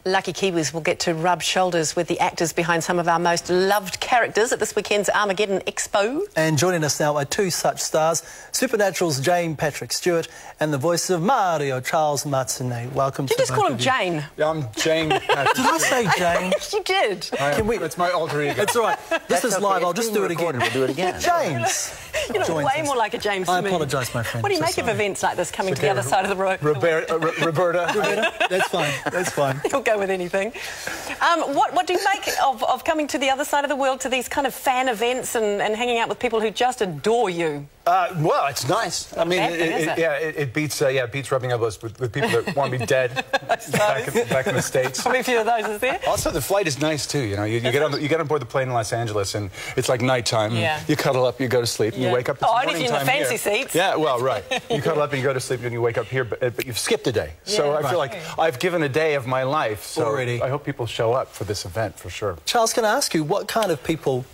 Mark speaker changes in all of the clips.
Speaker 1: Lucky Kiwis will get to rub shoulders with the actors behind some of our most loved characters at this weekend's Armageddon Expo.
Speaker 2: And joining us now are two such stars, Supernatural's James Patrick Stuart and the voice of Mario, Charles Martinet. Welcome to
Speaker 1: Did you just call him Jane?
Speaker 3: Yeah, I'm James Patrick.
Speaker 2: Did I say Jane?
Speaker 1: Yes, you did.
Speaker 3: It's my alter ego.
Speaker 2: It's all right. This is live. I'll just do it again.
Speaker 4: We'll do it again.
Speaker 2: James.
Speaker 1: You look way more like a James to
Speaker 2: I
Speaker 1: me.
Speaker 2: apologise, my friend.
Speaker 1: What do you make of events like this coming to the other side of the road?
Speaker 3: Roberta.
Speaker 2: That's fine. That's fine.
Speaker 1: You'll go with anything. What do you make of coming to the other side of the world to these kind of fan events and hanging out with people who just adore you?
Speaker 3: Well, it's nice. I mean, it beats rubbing elbows with people that want to be dead back in the States.
Speaker 1: Probably a few of those, is there?
Speaker 3: Also, the flight is nice too. You know, you get on board the plane in Los Angeles, and it's like nighttime.
Speaker 1: Yeah.
Speaker 3: You cuddle up, you go to sleep, and you wake up.
Speaker 1: Only if you're in the fancy seats.
Speaker 3: Yeah, well, right. You cuddle up and you go to sleep, and you wake up here, but you've skipped a day. So I feel like I've given a day of my life. So
Speaker 2: already.
Speaker 3: I hope people show up for this event for sure.
Speaker 2: Charles, can I ask you, what kind of people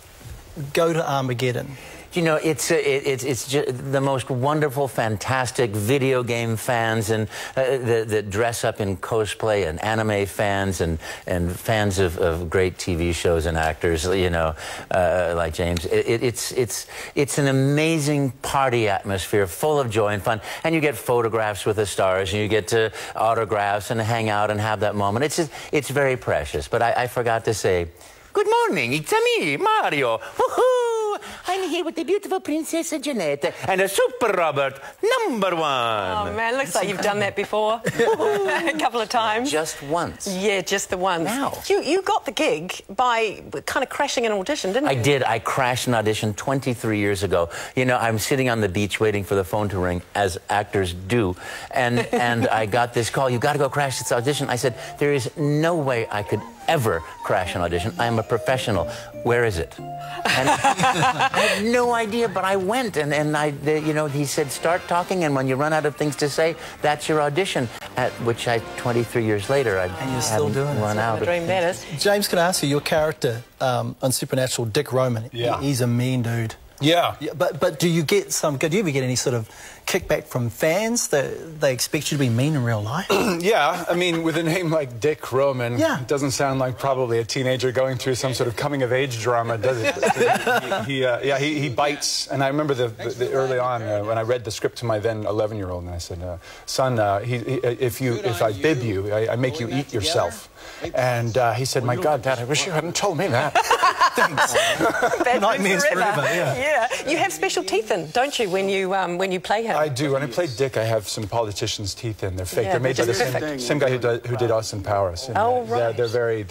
Speaker 2: go to Armageddon?
Speaker 4: You know, it's just the most wonderful, fantastic video game fans and that dress up in cosplay, and anime fans and fans of great TV shows and actors. You know, like James. It's an amazing party atmosphere, full of joy and fun. And you get photographs with the stars, and you get to autographs and hang out and have that moment. It's very precious. But I forgot to say, good morning. It's me, Mario. Woohoo! I'm here with the beautiful Princess Jeanette and a Super Robert #1.
Speaker 1: Oh, man, looks like you've done that before. A couple of times.
Speaker 4: Just once.
Speaker 1: Yeah, just the once.
Speaker 4: Now.
Speaker 1: You got the gig by kind of crashing an audition, didn't you?
Speaker 4: I did. I crashed an audition 23 years ago. You know, I'm sitting on the beach waiting for the phone to ring, as actors do, and I got this call, you got to go crash this audition. I said, there is no way I could ever crash an audition. I am a professional. Where is it? And I had no idea, but I went, and you know, he said, start talking, and when you run out of things to say, that's your audition. At which 23 years later, I haven't run out.
Speaker 1: Dream that is.
Speaker 2: James, can I ask you, your character on Supernatural, Dick Roman, he's a mean dude.
Speaker 3: Yeah.
Speaker 2: But do you get do you ever get any sort of kickback from fans that they expect you to be mean in real life?
Speaker 3: Yeah, I mean, with a name like Dick Roman, it doesn't sound like probably a teenager going through some sort of coming-of-age drama, does it? He bites. And I remember the early on when I read the script to my then 11-year-old, and I said, son, if I bib you, I make you eat yourself. And he said, my God, Dad, I wish you hadn't told me that.
Speaker 2: Thanks. Nightmares forever.
Speaker 1: Yeah. You have special teeth in, don't you, when you play him?
Speaker 3: I do. When I play Dick, I have some politicians' teeth in. They're fake. They're made by the same guy who did Austin Powers.
Speaker 1: Oh, right.
Speaker 3: They're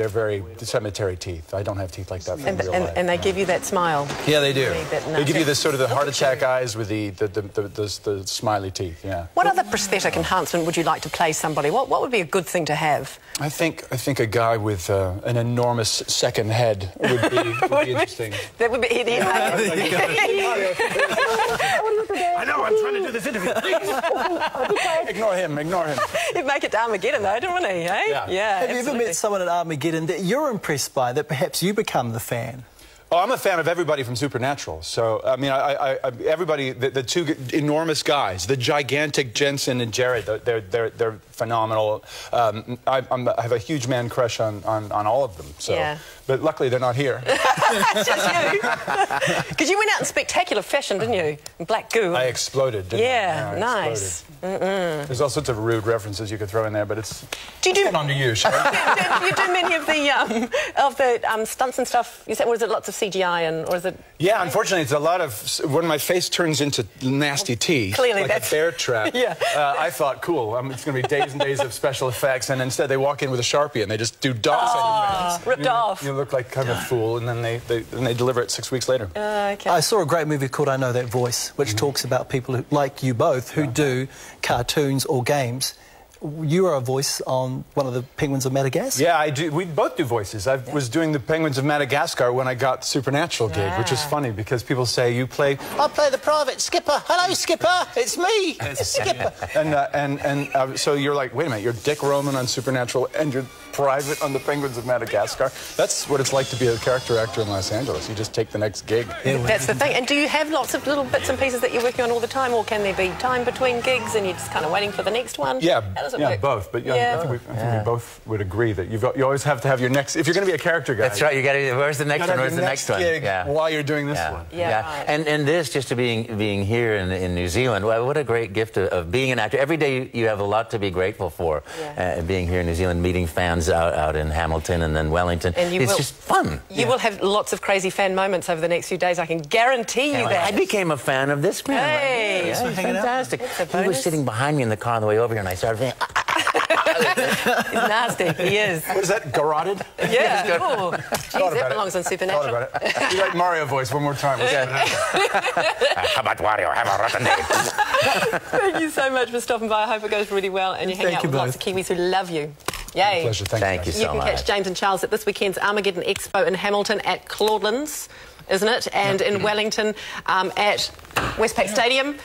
Speaker 3: very cemetery teeth. I don't have teeth like that from real life.
Speaker 1: And they give you that smile.
Speaker 3: Yeah, they do. They give you the sort of the heart attack eyes with the smiley teeth. Yeah.
Speaker 1: What other prosthetic enhancement would you like to play somebody? What would be a good thing to have?
Speaker 3: I think a guy with an enormous second head would be interesting.
Speaker 1: That would be
Speaker 3: I know, I'm trying to do this interview. Please. Ignore him.
Speaker 1: He'd make it to Armageddon, though, don't he? Eh? Yeah.
Speaker 2: Have you ever met someone at Armageddon that you're impressed by, that perhaps you become the fan?
Speaker 3: Oh, I'm a fan of everybody from Supernatural. So, I mean, everybody, the two enormous guys, the gigantic Jensen and Jared, they're phenomenal. I have a huge man crush on all of them. So, but luckily they're not here.
Speaker 1: It's just you. Because you went out in spectacular fashion, didn't you? In black goo.
Speaker 3: I exploded, didn't I? I
Speaker 1: nice.
Speaker 3: There's all sorts of rude references you could throw in there, but it's
Speaker 1: on
Speaker 3: to you, Sharon.
Speaker 1: Do you do many of the stunts and stuff? Was it lots of CGI or is it?
Speaker 3: Yeah, unfortunately, it's a lot of when my face turns into nasty teeth,
Speaker 1: clearly
Speaker 3: like a bear trap. I thought, cool, it's going to be days and days of special effects, and instead they walk in with a Sharpie and they just do dots on your face.
Speaker 1: Ripped off.
Speaker 3: You look like kind of a fool, and then they deliver it 6 weeks later.
Speaker 1: Okay.
Speaker 2: I saw a great movie called I Know That Voice, which talks about people who, like you both, who do cartoons or games. You are a voice on one of the Penguins of Madagascar.
Speaker 3: Yeah, I do. We both do voices. I was doing the Penguins of Madagascar when I got the Supernatural gig, which is funny because people say, you play... I play the private skipper. Hello, skipper. It's me. It's Skipper. So you're like, wait a minute, you're Dick Roman on Supernatural and you're private on the Penguins of Madagascar. That's what it's like to be a character actor in Los Angeles. You just take the next gig.
Speaker 1: That's the thing. And do you have lots of little bits and pieces that you're working on all the time, or can there be time between gigs and you're just kind of waiting for the next one?
Speaker 3: Yeah,
Speaker 1: how does it work?
Speaker 3: Both. But I think we both would agree that you always have to have your next. If you're going to be a character guy,
Speaker 4: that's right. You got to. Where's the next one? Where's the next one?
Speaker 3: While you're doing this one.
Speaker 1: Right.
Speaker 4: And this just to being here in New Zealand. Well, what a great gift of being an actor. Every day you have a lot to be grateful for. Being here in New Zealand, meeting fans out in Hamilton and then Wellington. And it's just fun.
Speaker 1: You will have lots of crazy fan moments over the next few days. I can guarantee you that.
Speaker 4: I became a fan of this man.
Speaker 1: Hey,
Speaker 4: he's fantastic. He was sitting behind me in the car on the way over here, and I started thinking.
Speaker 1: He's nasty. He is.
Speaker 3: What is that? Garroted?
Speaker 1: Yeah. Oh, geez, that belongs on Supernatural.
Speaker 3: Thought about it. You like Mario voice one more time.
Speaker 4: How about Wario? Have a rotten day.
Speaker 1: Thank you so much for stopping by. I hope it goes really well and you hang out with lots of Kiwis who love you. Yay.
Speaker 3: Pleasure.
Speaker 4: Thank you so much.
Speaker 1: You can catch James and Charles at this weekend's Armageddon Expo in Hamilton at Claudelands, isn't it? And in Wellington at Westpac Stadium.